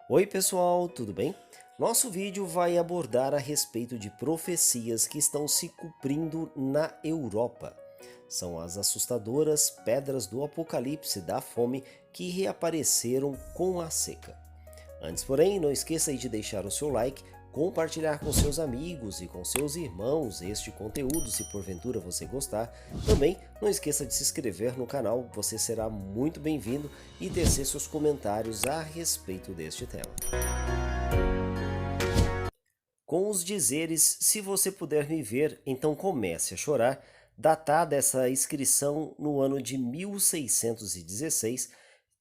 Oi pessoal, tudo bem? Nosso vídeo vai abordar a respeito de profecias que estão se cumprindo na Europa. São as assustadoras pedras do Apocalipse da fome que reapareceram com a seca. Antes, porém, não esqueça aí de deixar o seu like, compartilhar com seus amigos e com seus irmãos este conteúdo se porventura você gostar. Também não esqueça de se inscrever no canal, você será muito bem-vindo e tecer seus comentários a respeito deste tema. Com os dizeres, se você puder me ver, então comece a chorar, datada essa inscrição no ano de 1616,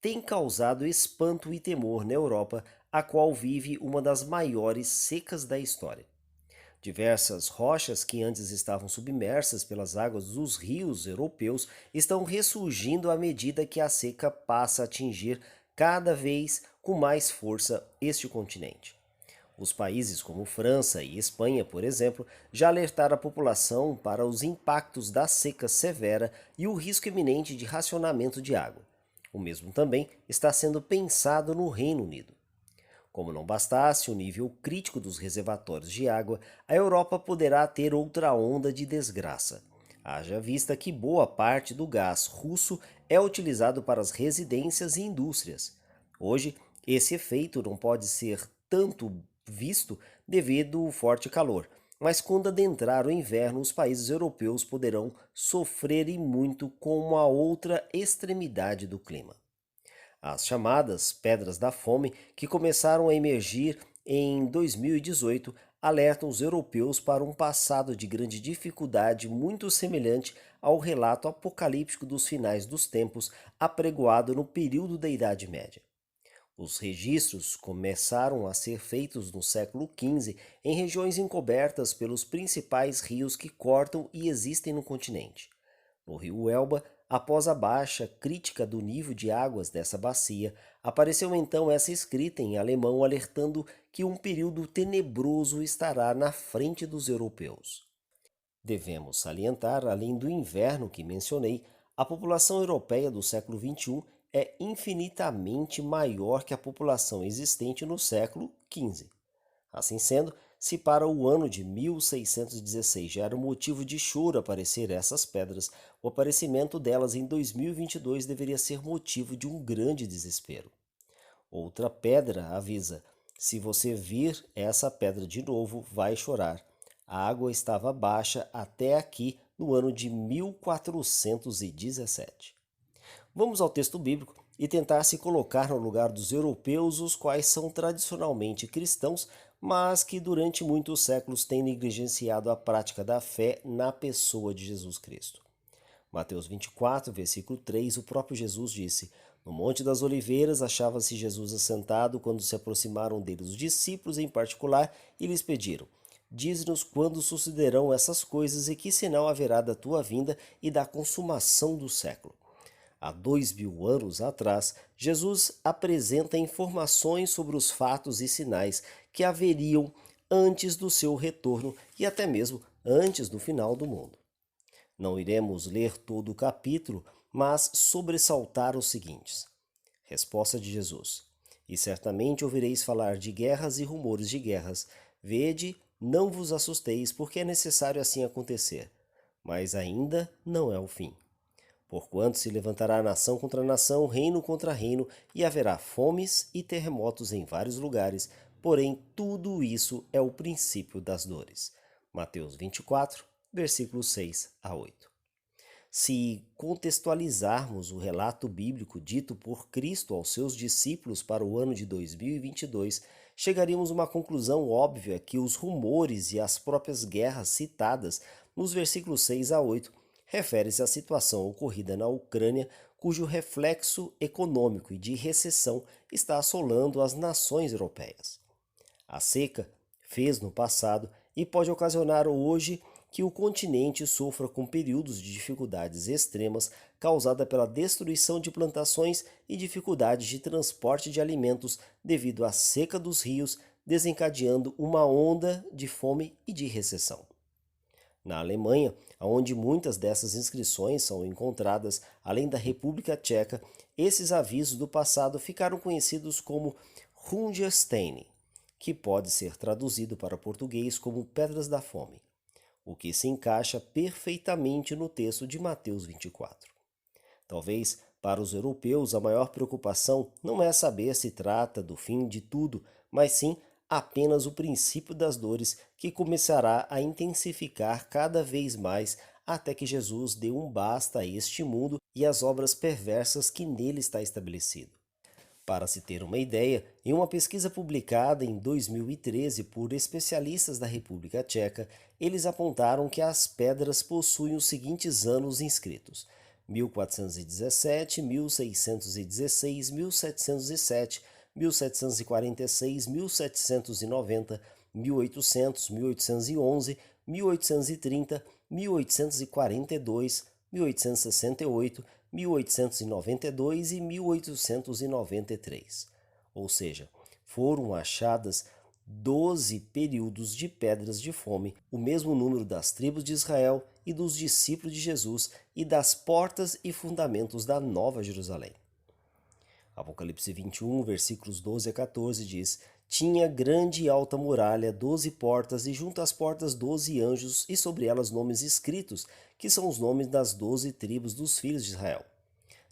tem causado espanto e temor na Europa, a qual vive uma das maiores secas da história. Diversas rochas que antes estavam submersas pelas águas dos rios europeus estão ressurgindo à medida que a seca passa a atingir cada vez com mais força este continente. Os países como França e Espanha, por exemplo, já alertaram a população para os impactos da seca severa e o risco iminente de racionamento de água. O mesmo também está sendo pensado no Reino Unido. Como não bastasse o nível crítico dos reservatórios de água, a Europa poderá ter outra onda de desgraça. Haja vista que boa parte do gás russo é utilizado para as residências e indústrias. Hoje, esse efeito não pode ser tanto visto devido ao forte calor, mas quando adentrar o inverno, os países europeus poderão sofrer e muito com uma outra extremidade do clima. As chamadas Pedras da Fome, que começaram a emergir em 2018, alertam os europeus para um passado de grande dificuldade muito semelhante ao relato apocalíptico dos finais dos tempos apregoado no período da Idade Média. Os registros começaram a ser feitos no século XV em regiões encobertas pelos principais rios que cortam e existem no continente. No rio Elba, após a baixa crítica do nível de águas dessa bacia, apareceu então essa escrita em alemão alertando que um período tenebroso estará na frente dos europeus. Devemos salientar, além do inverno que mencionei, a população europeia do século XXI é infinitamente maior que a população existente no século XV. Assim sendo, se para o ano de 1616 já era motivo de choro aparecer essas pedras, o aparecimento delas em 2022 deveria ser motivo de um grande desespero. Outra pedra avisa: se você vir essa pedra de novo, vai chorar. A água estava baixa até aqui no ano de 1417. Vamos ao texto bíblico e tentar se colocar no lugar dos europeus, os quais são tradicionalmente cristãos, mas que durante muitos séculos têm negligenciado a prática da fé na pessoa de Jesus Cristo. Mateus 24, versículo 3, o próprio Jesus disse: No Monte das Oliveiras achava-se Jesus assentado quando se aproximaram dele os discípulos em particular e lhes pediram: Dize-nos quando sucederão essas coisas e que sinal haverá da tua vinda e da consumação do século. Há 2000 anos atrás, Jesus apresenta informações sobre os fatos e sinais que haveriam antes do seu retorno e até mesmo antes do final do mundo. Não iremos ler todo o capítulo, mas sobressaltar os seguintes. Resposta de Jesus: E certamente ouvireis falar de guerras e rumores de guerras. Vede, não vos assusteis, porque é necessário assim acontecer. Mas ainda não é o fim. Porquanto se levantará nação contra nação, reino contra reino, e haverá fomes e terremotos em vários lugares, porém tudo isso é o princípio das dores. Mateus 24, versículos 6 a 8. Se contextualizarmos o relato bíblico dito por Cristo aos seus discípulos para o ano de 2022, chegaríamos a uma conclusão óbvia que os rumores e as próprias guerras citadas nos versículos 6 a 8 refere-se à situação ocorrida na Ucrânia, cujo reflexo econômico e de recessão está assolando as nações europeias. A seca fez no passado e pode ocasionar hoje que o continente sofra com períodos de dificuldades extremas causada pela destruição de plantações e dificuldades de transporte de alimentos devido à seca dos rios, desencadeando uma onda de fome e de recessão. Na Alemanha, onde muitas dessas inscrições são encontradas, além da República Tcheca, esses avisos do passado ficaram conhecidos como Hungerstein, que pode ser traduzido para português como Pedras da Fome, o que se encaixa perfeitamente no texto de Mateus 24. Talvez para os europeus a maior preocupação não é saber se trata do fim de tudo, mas sim apenas o princípio das dores que começará a intensificar cada vez mais até que Jesus dê um basta a este mundo e às obras perversas que nele está estabelecido. Para se ter uma ideia, em uma pesquisa publicada em 2013 por especialistas da República Tcheca, eles apontaram que as pedras possuem os seguintes anos inscritos: 1417, 1616, 1707, 1746, 1790, 1800, 1811, 1830, 1842, 1868, 1892 e 1893. Ou seja, foram achadas 12 períodos de pedras de fome, o mesmo número das tribos de Israel e dos discípulos de Jesus e das portas e fundamentos da Nova Jerusalém. Apocalipse 21, versículos 12 a 14 diz: Tinha grande e alta muralha, 12 portas, e junto às portas 12 anjos, e sobre elas nomes escritos, que são os nomes das 12 tribos dos filhos de Israel.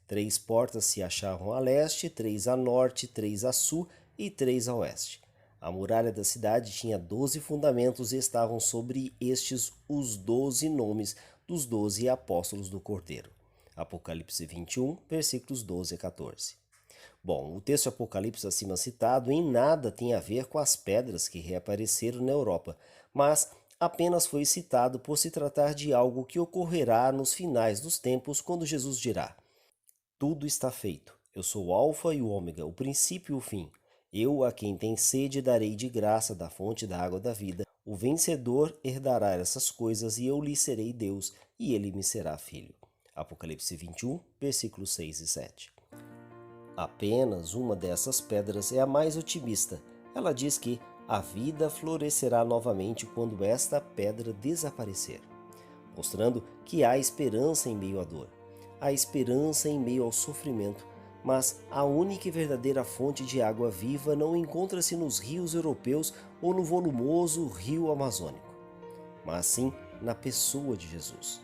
3 portas se achavam a leste, 3 a norte, 3 a sul e 3 a oeste. A muralha da cidade tinha 12 fundamentos e estavam sobre estes os 12 nomes dos 12 apóstolos do Cordeiro. Apocalipse 21, versículos 12 a 14. Bom, o texto de Apocalipse acima citado em nada tem a ver com as pedras que reapareceram na Europa, mas apenas foi citado por se tratar de algo que ocorrerá nos finais dos tempos, quando Jesus dirá: Tudo está feito. Eu sou o Alfa e o Ômega, o princípio e o fim. Eu, a quem tem sede, darei de graça da fonte da água da vida. O vencedor herdará essas coisas, e eu lhe serei Deus, e ele me será filho. Apocalipse 21, versículos 6 e 7. Apenas uma dessas pedras é a mais otimista. Ela diz que a vida florescerá novamente quando esta pedra desaparecer, mostrando que há esperança em meio à dor, há esperança em meio ao sofrimento, mas a única e verdadeira fonte de água viva não encontra-se nos rios europeus ou no volumoso rio amazônico, mas sim na pessoa de Jesus.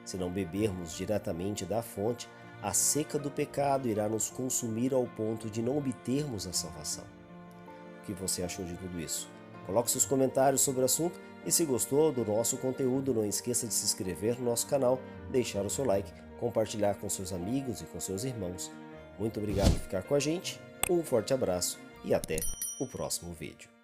Se não bebermos diretamente da fonte, a seca do pecado irá nos consumir ao ponto de não obtermos a salvação. O que você achou de tudo isso? Coloque seus comentários sobre o assunto e, se gostou do nosso conteúdo, não esqueça de se inscrever no nosso canal, deixar o seu like, compartilhar com seus amigos e com seus irmãos. Muito obrigado por ficar com a gente, um forte abraço e até o próximo vídeo.